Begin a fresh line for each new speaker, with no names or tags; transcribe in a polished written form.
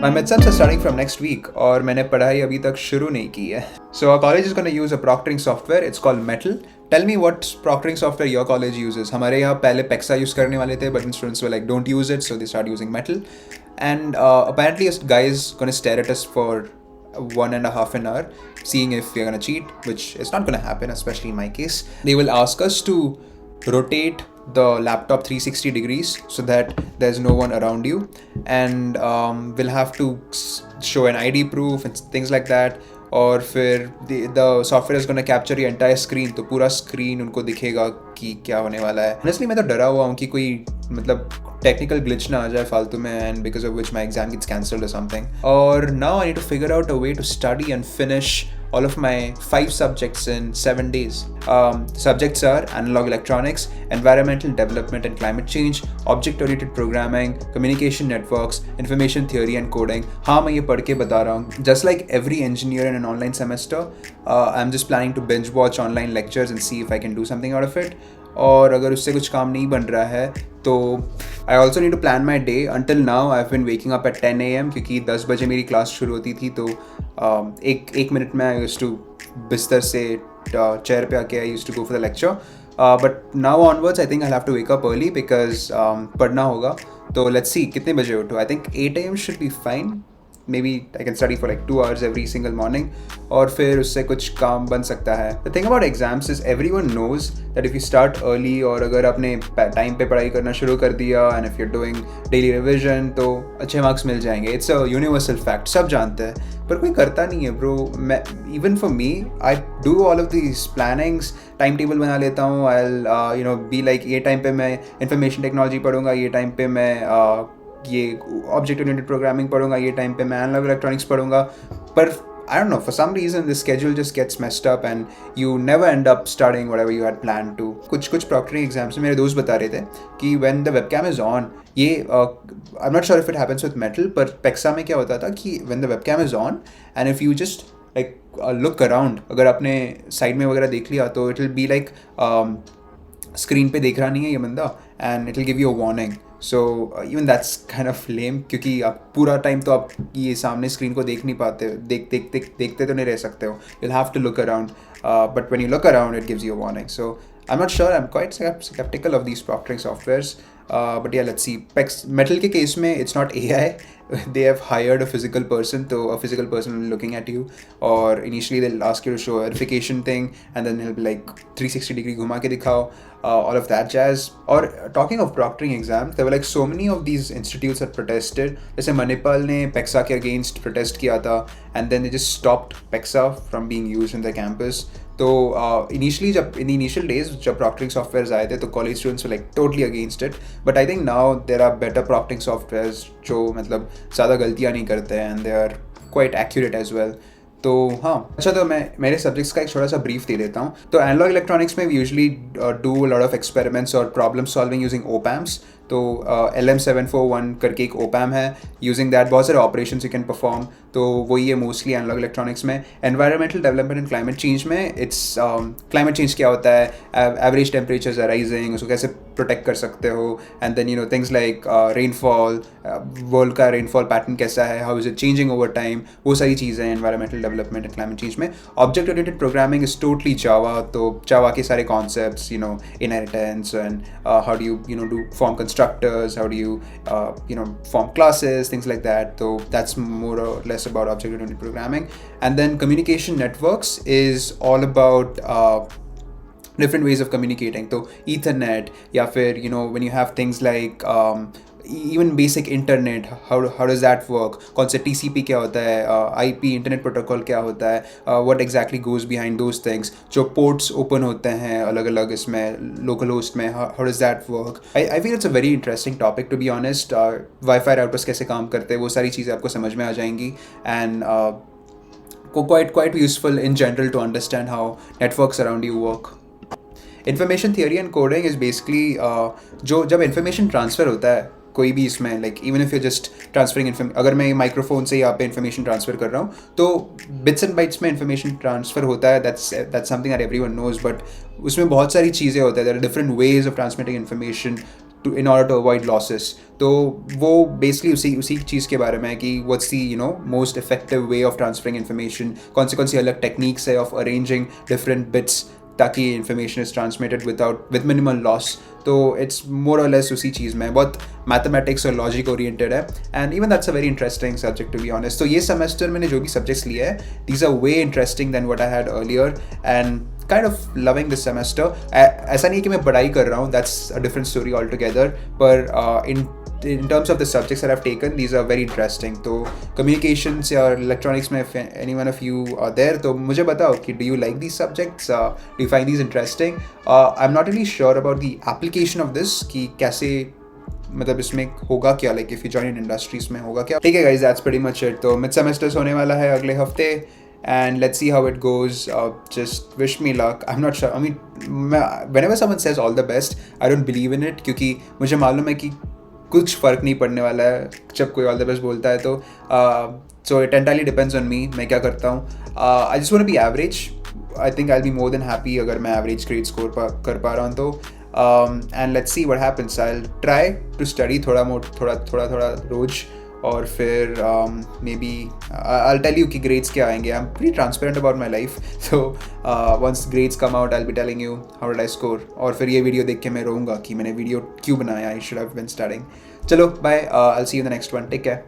My midterms are starting from next week और मैंने पढ़ाई अभी तक शुरू नहीं की है. So our college is going to use a proctoring software. It's called Metal. Tell me what proctoring software your college uses. हमारे यहाँ पहले Pexa use करने वाले थे, but students were like, don't use it, so they started using Metal. And apparently a guy is going to stare at us for 1.5 an hour, seeing if we're going to cheat, which is not going to happen, especially in my case. They will ask us to rotate the laptop 360 degrees so that there's no one around you, and we'll have to show an ID proof and things like that. और फिर the software is going to capture your entire screen, तो पूरा screen उनको दिखेगा कि क्या होने वाला है. Honestly मैं तो डरा हुआ हूँ कि कोई मतलब technical glitch ना आ जाए फालतू में, and because of which my exam gets cancelled or something. और now I need to figure out a way to study and finish all of my 5 subjects in 7 days. Subjects are analog electronics, environmental development and climate change, object-oriented programming, communication networks, information theory and coding. हाँ मैं ये पढ़ के बता रहा हूँ. Just like every engineer in an online semester, I'm just planning to binge watch online lectures and see if I can do something out of it. और अगर उससे कुछ काम नहीं बन रहा है तो I also need to plan my day. Until now I've been waking up at 10 AM क्योंकि 10 बजे मेरी क्लास शुरू होती थी, तो एक मिनट में I used to बिस्तर से चेयर पे आके I used to go for the lecture. But now onwards I think I'll have to wake up early because पढ़ना होगा. तो let's see कितने बजे उठो. I think 8 AM should be fine. Maybe I can study for like 2 hours every single morning, और फिर उससे कुछ काम बन सकता है. The thing about exams is everyone knows that if you start early और अगर आपने टाइम पे पढ़ाई करना शुरू कर दिया and if you're doing daily revision तो अच्छे मार्क्स मिल जाएंगे. It's a universal fact, सब जानते हैं, पर कोई करता नहीं है bro. Even for me, I do all of these plannings, time table बना लेता हूँ. I'll be like ये टाइम पे मैं information technology पढ़ूंगा, ये टाइम पे मैं ये ऑब्जेक्ट ओरिएंटेड प्रोग्रामिंग पढ़ूंगा, ये टाइम पे मैं एनालॉग इलेक्ट्रॉनिक्स पढ़ूंगा. पर I don't know, for some reason the schedule just gets messed up and you never end up studying whatever you had planned to. कुछ proctoring exams में मेरे दोस्त बता रहे थे कि when the webcam is on, ये I'm not sure if it happens with Metal, पर Pexa में क्या होता था कि when the webcam is on and if you just like look around, अगर आपने साइड में वगैरह देख लिया तो it will be like screen पे देख रहा नहीं है ये बंदा and it will give you a warning. So even that's kind of lame क्योंकि आप पूरा टाइम तो आप ये सामने स्क्रीन को देख नहीं पाते, देखते तो नहीं रह सकते हो. You'll have to look around, but when you look around it gives you a warning. So I'm not sure, I'm quite skeptical of these proctoring softwares. But yeah, let's see. Metal के case में it's not AI. They have hired a physical person, so a physical person will be looking at you, or initially they'll ask you to show a verification thing and then he'll be like 360 degree घुमा के दिखाओ, all of that jazz. Or talking of proctoring exams, there were like so many of these institutes that protested. जैसे Manipal ने Pexa के against protest किया था and then they just stopped Pexa from being used in their campus. तो initially जब in the initial days जब proctoring softwares आए थे तो college students were like totally against it, but I think now there are better proctoring softwares जो मतलब ज़्यादा गलतियाँ नहीं करते हैं and they are quite accurate as well. तो हाँ अच्छा, तो मैं मेरे सब्जेक्ट्स का एक छोटा सा ब्रीफ दे देता हूँ. तो एनालॉग इलेक्ट्रॉनिक्स में we usually do a lot of experiments और प्रॉब्लम सॉल्विंग यूजिंग ओपैम्स. तो LM741 करके एक ओपैम है, यूजिंग दैट बहुत सारे ऑपरेशंस यू कैन परफॉर्म. तो वही है मोस्टली एनालॉग इलेक्ट्रॉनिक्स में. Environmental development and climate change में इट्स क्लाइमेट चेंज क्या होता है, एवरेज टेम्परेचर्स आर राइजिंग, उसको कैसे प्रोटेक्ट कर सकते हो, and then things like rainfall, world का रेनफॉल पैटर्न कैसा है, how is it changing over time, वो सारी चीज़ें environmental development and climate change में. Object oriented programming is totally Java. तो जावा के सारे concepts, inheritance and how do you do form constructors, how do you form classes, things like that. So that's more or less about object oriented programming. And then communication networks is all about different ways of communicating. So Ethernet, या फिर when you have things like even basic internet, how does that work, कौन से TCP क्या होता है, IP internet protocol क्या होता है, what exactly goes behind those things, जो ports open होते हैं अलग अलग इसमें local host में, how does that work. I feel it's a very interesting topic to be honest. Wi-Fi routers कैसे काम करते हैं, वो सारी चीज़ें आपको समझ में आ जाएंगी, and quite useful in general to understand how networks around you work. Information theory and coding is basically जो जब information transfer होता है कोई भी इसमें, like even if you just transferring अगर मैं माइक्रोफोन से यहाँ पे इन्फॉर्मेशन ट्रांसफर कर रहा हूँ तो बिट्स एंड बाइट्स में इन्फॉर्मेशन ट्रांसफर होता है. That's something that everyone knows, but उसमें बहुत सारी चीज़ें होती है. There are different ways of transmitting information. To in order to avoid losses. तो वो बेसिकली उसी चीज़ के बारे में है कि what's the most effective way of transferring information, कौन सी अलग टेक्निक्स है ऑफ अरेंजिंग डिफरेंट बिट्स ताकि information is transmitted with minimal loss. तो इट्स मोर और लेस उसी चीज़ में, बहुत मैथमेटिक्स और लॉजिक ओरिएंटेड है. And even that's a very interesting subject to be honest. तो ये सेमेस्टर मैंने जो भी सब्जेक्ट्स लिए हैं, these are way interesting than what I had earlier and kind of loving this semester. ऐसा नहीं कि मैं पढ़ाई कर रहा हूँ, that's a different story altogether, पर in terms of the subjects that I've taken, these are very interesting. तो communications या electronics में if any one of you are there, तो मुझे बताओ कि do you like these subjects? Do you find these interesting? I'm not really sure about the application of this, कि कैसे मतलब इसमें होगा क्या, like if you join in industries में होगा क्या. ठीक है guys, that's pretty much it. तो मिड सेमेस्टर्स होने वाला है अगले हफ्ते and let's see how it goes. Just wish me luck. I'm not sure. I mean, whenever someone says all the best, I don't believe in it क्योंकि मुझे मालूम है कि कुछ फ़र्क नहीं पड़ने वाला है जब कोई all the best बोलता है. तो so it entirely depends on me, मैं क्या करता हूँ. I just want to be average. I think I'll be more than happy अगर मैं average grade score कर पा रहा हूँ तो. And let's see what happens. I'll try to study थोड़ा रोज, और फिर maybe I tell you कि ग्रेड्स क्या आएंगे. I am pretty transparent about my life. So once grades come out I will be telling you how did I score. और फिर ये वीडियो देख के मैं रोऊंगा कि मैंने वीडियो क्यों बनाया. I should have been starting. चलो bye, I will see you in the next one. Take care.